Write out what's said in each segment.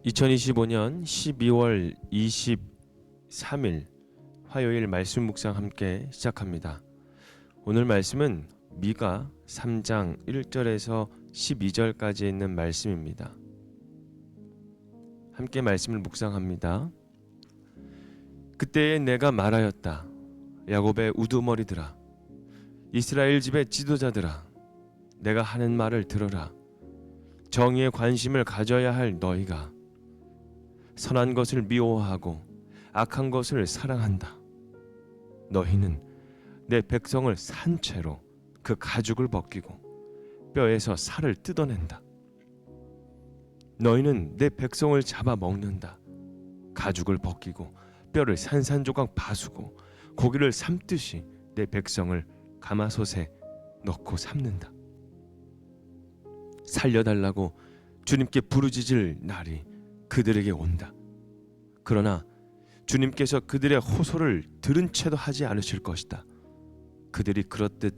2025년 12월 23일 화요일 말씀 묵상 함께 시작합니다. 오늘 말씀은 미가 3장 1절에서 12절까지 있는 말씀입니다. 함께 말씀을 묵상합니다. 그때에 내가 말하였다. 야곱의 우두머리들아, 이스라엘 집의 지도자들아, 내가 하는 말을 들어라. 정의에 관심을 가져야 할 너희가 선한 것을 미워하고 악한 것을 사랑한다. 너희는 내 백성을 산 채로 그 가죽을 벗기고 뼈에서 살을 뜯어낸다. 너희는 내 백성을 잡아 먹는다. 가죽을 벗기고 뼈를 산산조각 바수고 고기를 삶듯이 내 백성을 가마솥에 넣고 삶는다. 살려달라고 주님께 부르짖을 날이 그들에게 온다. 그러나 주님께서 그들의 호소를 들은 채도 하지 않으실 것이다. 그들이 그렇듯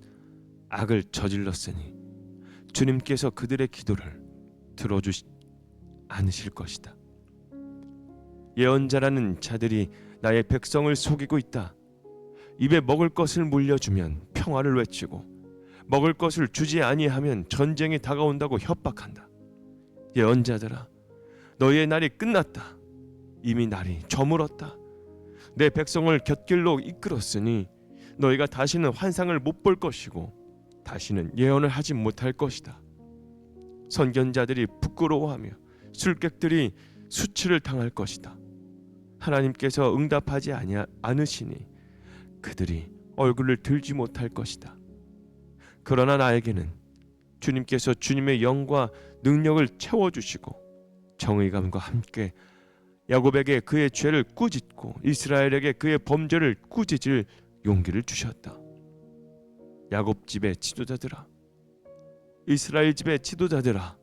악을 저질렀으니 주님께서 그들의 기도를 들어주지 않으실 것이다. 예언자라는 자들이 나의 백성을 속이고 있다. 입에 먹을 것을 물려주면 평화를 외치고 먹을 것을 주지 아니하면 전쟁이 다가온다고 협박한다. 예언자들아, 너희의 날이 끝났다. 이미 날이 저물었다. 내 백성을 곁길로 이끌었으니 너희가 다시는 환상을 못 볼 것이고 다시는 예언을 하지 못할 것이다. 선견자들이 부끄러워하며 술객들이 수치를 당할 것이다. 하나님께서 응답하지 않으시니 그들이 얼굴을 들지 못할 것이다. 그러나 나에게는 주님께서 주님의 영과 능력을 채워주시고 정의감과 함께 야곱에게 그의 죄를 꾸짖고 이스라엘에게 그의 범죄를 꾸짖을 용기를 주셨다. 야곱 집의 지도자들아, 이스라엘 집의 지도자들아,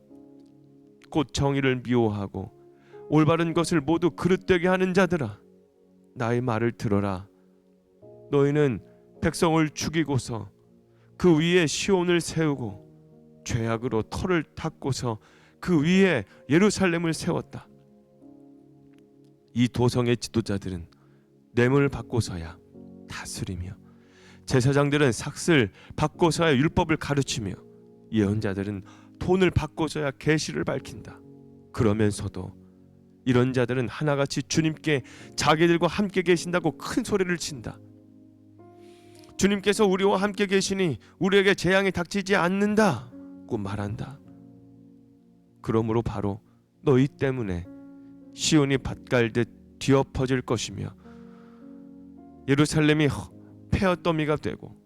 곧 정의를 미워하고 올바른 것을 모두 그릇되게 하는 자들아, 나의 말을 들어라. 너희는 백성을 죽이고서 그 위에 시온을 세우고 죄악으로 터를 닦고서 그 위에 예루살렘을 세웠다. 이 도성의 지도자들은 뇌물을 받고서야 다스리며 제사장들은 삭슬 받고서야 율법을 가르치며 예언자들은 돈을 받고서야 계시를 밝힌다. 그러면서도 이런 자들은 하나같이 주님께 자기들과 함께 계신다고 큰 소리를 친다. 주님께서 우리와 함께 계시니 우리에게 재앙이 닥치지 않는다고 말한다. 그러므로 바로 너희 때문에 시온이 밭갈듯 뒤엎어질 것이며 예루살렘이 폐허더미가 되고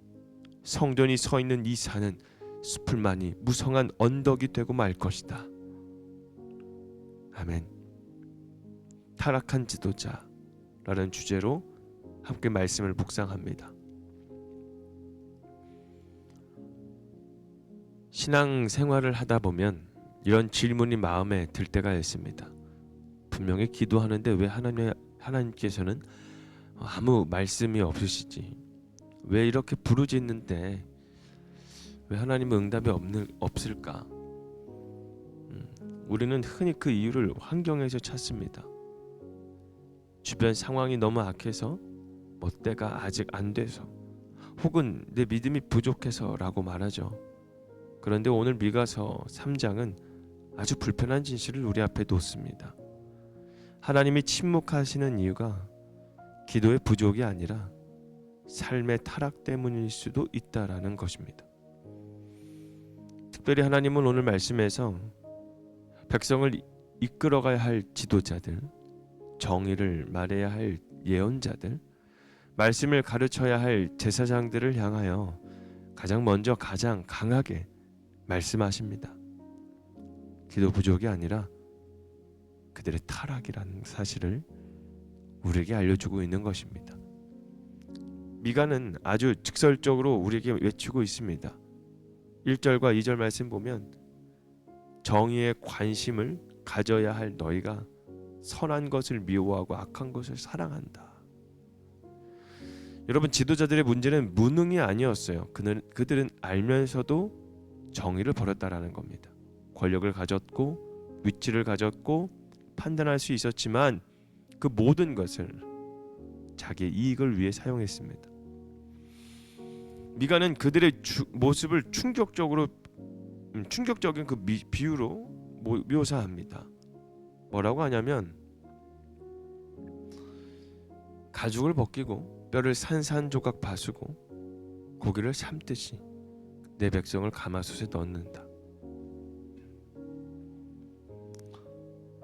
성전이 서 있는 이 산은 수풀만이 무성한 언덕이 되고 말 것이다. 아멘. 타락한 지도자라는 주제로 함께 말씀을 묵상합니다. 신앙 생활을 하다 보면 이런 질문이 마음에 들 때가 있습니다. 분명히 기도하는데 왜 하나님께서는 아무 말씀이 없으시지? 왜 이렇게 부르짖는데 왜 하나님은 응답이 없을까? 우리는 흔히 그 이유를 환경에서 찾습니다. 주변 상황이 너무 악해서, 때가 아직 안 돼서, 혹은 내 믿음이 부족해서라고 말하죠. 그런데 오늘 미가서 3장은 아주 불편한 진실을 우리 앞에 놓습니다. 하나님이 침묵하시는 이유가 기도의 부족이 아니라 삶의 타락 때문일 수도 있다라는 것입니다. 특별히 하나님은 오늘 말씀에서 백성을 이끌어가야 할 지도자들, 정의를 말해야 할 예언자들, 말씀을 가르쳐야 할 제사장들을 향하여 가장 먼저 가장 강하게 말씀하십니다. 기도 부족이 아니라 그들의 타락이라는 사실을 우리에게 알려주고 있는 것입니다. 미가는 아주 직설적으로 우리에게 외치고 있습니다. 1절과 2절 말씀 보면 정의에 관심을 가져야 할 너희가 선한 것을 미워하고 악한 것을 사랑한다. 여러분, 지도자들의 문제는 무능이 아니었어요. 그들은 알면서도 정의를 버렸다라는 겁니다. 권력을 가졌고 위치를 가졌고 판단할 수 있었지만 그 모든 것을 자기의 이익을 위해 사용했습니다. 미가는 그들의 모습을 충격적인 그 비유로 묘사합니다. 뭐라고 하냐면 가죽을 벗기고 뼈를 산산조각 바수고 고기를 삶듯이 내 백성을 가마솥에 넣는다.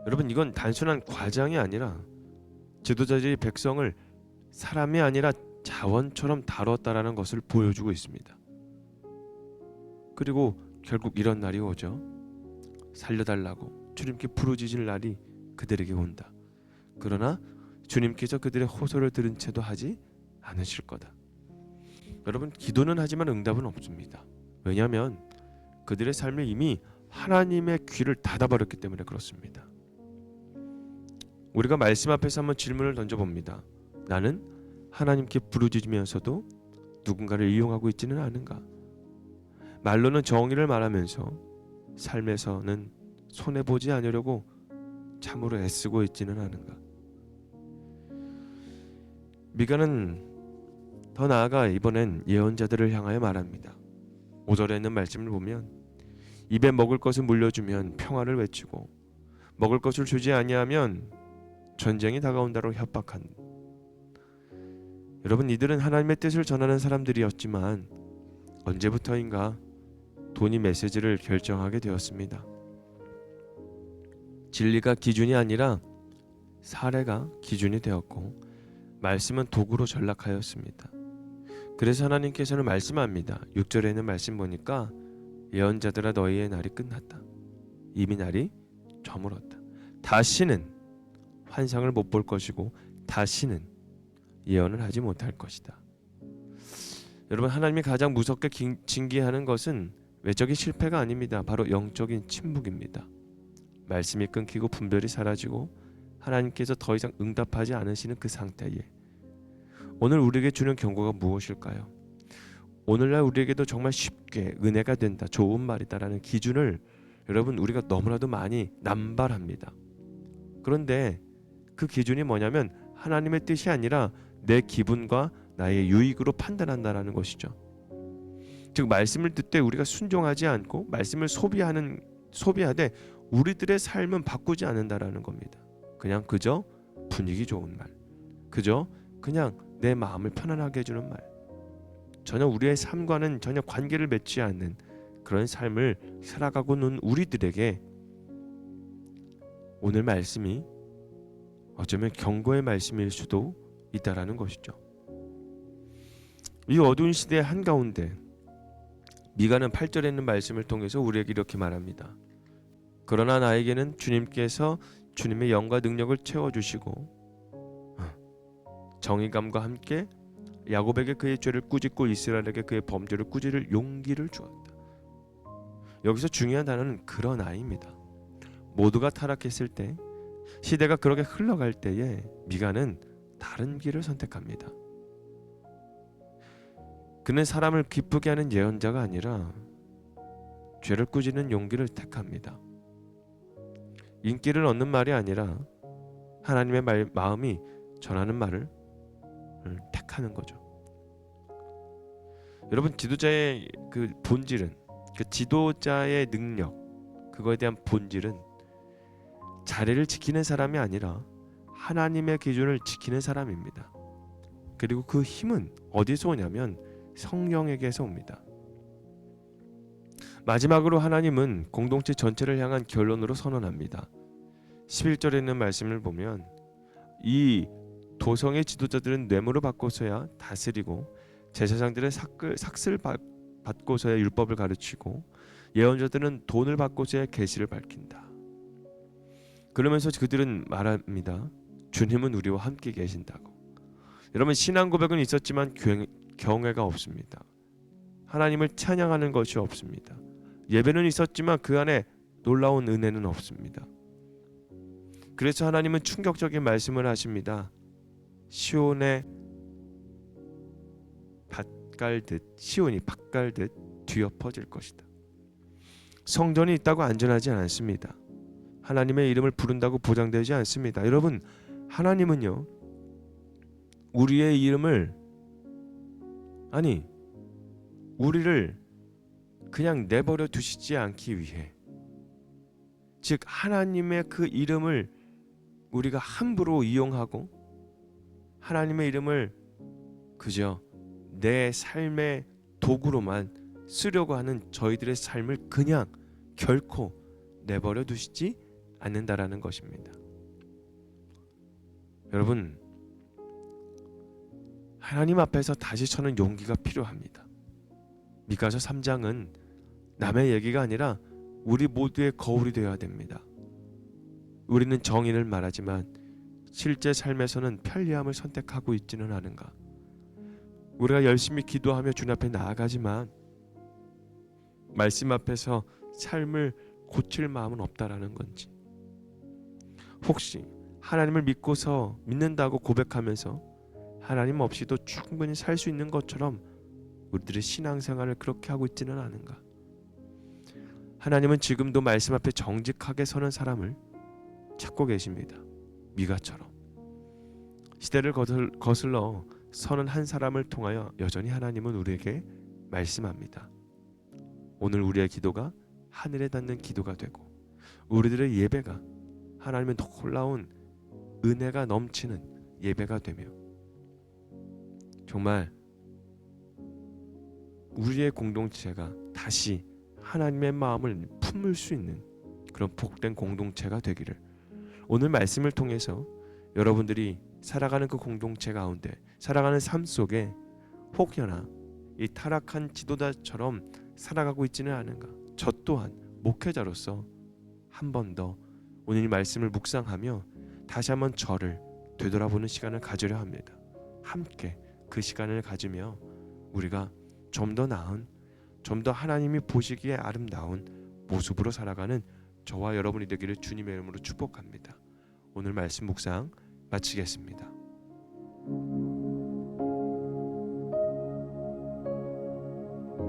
여러분, 이건 단순한 과장이 아니라 지도자들이 백성을 사람이 아니라 자원처럼 다뤘다라는 것을 보여주고 있습니다. 그리고 결국 이런 날이 오죠. 살려달라고 주님께 부르짖을 날이 그들에게 온다. 그러나 주님께서 그들의 호소를 들은 채도 하지 않으실 거다. 여러분, 기도는 하지만 응답은 없습니다. 왜냐하면 그들의 삶이 이미 하나님의 귀를 닫아버렸기 때문에 그렇습니다. 우리가 말씀 앞에서 한번 질문을 던져봅니다. 나는 하나님께 부르짖으면서도 누군가를 이용하고 있지는 않은가? 말로는 정의를 말하면서 삶에서는 손해보지 않으려고 참으로 애쓰고 있지는 않은가? 미가는 더 나아가 이번엔 예언자들을 향하여 말합니다. 5절에 있는 말씀을 보면 입에 먹을 것을 물려주면 평화를 외치고 먹을 것을 주지 아니하면 전쟁이 다가온다로 협박한. 여러분, 이들은 하나님의 뜻을 전하는 사람들이었지만 언제부터인가 돈이 메시지를 결정하게 되었습니다. 진리가 기준이 아니라 사례가 기준이 되었고 말씀은 도구로 전락하였습니다. 그래서 하나님께서는 말씀합니다. 6절에 있는 말씀 보니까 예언자들아 너희의 날이 끝났다. 이미 날이 저물었다. 다시는 환상을 못 볼 것이고 다시는 예언을 하지 못할 것이다. 여러분, 하나님이 가장 무섭게 징계하는 것은 외적인 실패가 아닙니다. 바로 영적인 침묵입니다. 말씀이 끊기고 분별이 사라지고 하나님께서 더 이상 응답하지 않으시는 그 상태에 오늘 우리에게 주는 경고가 무엇일까요? 오늘날 우리에게도 정말 쉽게 은혜가 된다, 좋은 말이다라는 기준을 여러분 우리가 너무나도 많이 남발합니다. 그런데 그 기준이 뭐냐면 하나님의 뜻이 아니라 내 기분과 나의 유익으로 판단한다라는 것이죠. 즉 말씀을 듣되 우리가 순종하지 않고 말씀을 소비하되 우리들의 삶은 바꾸지 않는다라는 겁니다. 그냥 그저 분위기 좋은 말, 그냥 내 마음을 편안하게 해주는 말, 전혀 우리의 삶과는 전혀 관계를 맺지 않는 그런 삶을 살아가고 있는 우리들에게 오늘 말씀이 어쩌면 경고의 말씀일 수도 있다라는 것이죠. 이 어두운 시대의 한가운데 미가는 8절에 있는 말씀을 통해서 우리에게 이렇게 말합니다. 그러나 나에게는 주님께서 주님의 영과 능력을 채워주시고 정의감과 함께 야곱에게 그의 죄를 꾸짖고 이스라엘에게 그의 범죄를 꾸짖을 용기를 주었다. 여기서 중요한 단어는 그러나입니다. 모두가 타락했을 때, 시대가 그렇게 흘러갈 때에 미가는 다른 길을 선택합니다. 그는 사람을 기쁘게 하는 예언자가 아니라 죄를 꾸짖는 용기를 택합니다. 인기를 얻는 말이 아니라 하나님의 마음이 전하는 말을 택하는 거죠. 여러분, 지도자의 그 본질은, 그 지도자의 능력, 그거에 대한 본질은 자리를 지키는 사람이 아니라 하나님의 기준을 지키는 사람입니다. 그리고 그 힘은 어디서 오냐면 성령에게서 옵니다. 마지막으로 하나님은 공동체 전체를 향한 결론으로 선언합니다. 11절에 있는 말씀을 보면 이 도성의 지도자들은 뇌물을 받고서야 다스리고 제사장들은 삭슬 받고서야 율법을 가르치고 예언자들은 돈을 받고서야 계시를 밝힌다. 그러면서 그들은 말합니다. 주님은 우리와 함께 계신다고. 여러분, 신앙 고백은 있었지만 경외가 없습니다. 하나님을 찬양하는 것이 없습니다. 예배는 있었지만 그 안에 놀라운 은혜는 없습니다. 그래서 하나님은 충격적인 말씀을 하십니다. 시온이 밭갈듯 뒤엎어질 것이다. 성전이 있다고 안전하지 않습니다. 하나님의 이름을 부른다고 보장되지 않습니다. 여러분, 하나님은요, 우리의 이름을, 아니, 우리를 그냥 내버려 두시지 않기 위해, 즉 하나님의 그 이름을 우리가 함부로 이용하고 하나님의 이름을 그저 내 삶의 도구로만 쓰려고 하는 저희들의 삶을 그냥 결코 내버려 두시지 않는다라는 것입니다. 여러분, 하나님 앞에서 다시 서는 용기가 필요합니다. 미가서 3장은 남의 얘기가 아니라 우리 모두의 거울이 되어야 됩니다. 우리는 정의를 말하지만 실제 삶에서는 편리함을 선택하고 있지는 않은가? 우리가 열심히 기도하며 주님 앞에 나아가지만 말씀 앞에서 삶을 고칠 마음은 없다라는 건지, 혹시 하나님을 믿는다고 고백하면서 하나님 없이도 충분히 살 수 있는 것처럼 우리들의 신앙생활을 그렇게 하고 있지는 않은가? 하나님은 지금도 말씀 앞에 정직하게 서는 사람을 찾고 계십니다. 미가처럼 시대를 거슬러 서는 한 사람을 통하여 여전히 하나님은 우리에게 말씀합니다. 오늘 우리의 기도가 하늘에 닿는 기도가 되고 우리들의 예배가 하나님의 놀라운 은혜가 넘치는 예배가 되며 정말 우리의 공동체가 다시 하나님의 마음을 품을 수 있는 그런 복된 공동체가 되기를, 오늘 말씀을 통해서 여러분들이 살아가는 그 공동체 가운데, 살아가는 삶 속에 혹여나 이 타락한 지도자처럼 살아가고 있지는 않은가? 저 또한 목회자로서 한 번 더 오늘 이 말씀을 묵상하며 다시 한번 저를 되돌아보는 시간을 가지려 합니다. 함께 그 시간을 가지며 우리가 좀 더 나은, 좀 더 하나님이 보시기에 아름다운 모습으로 살아가는 저와 여러분이 되기를 주님의 이름으로 축복합니다. 오늘 말씀 묵상 마치겠습니다.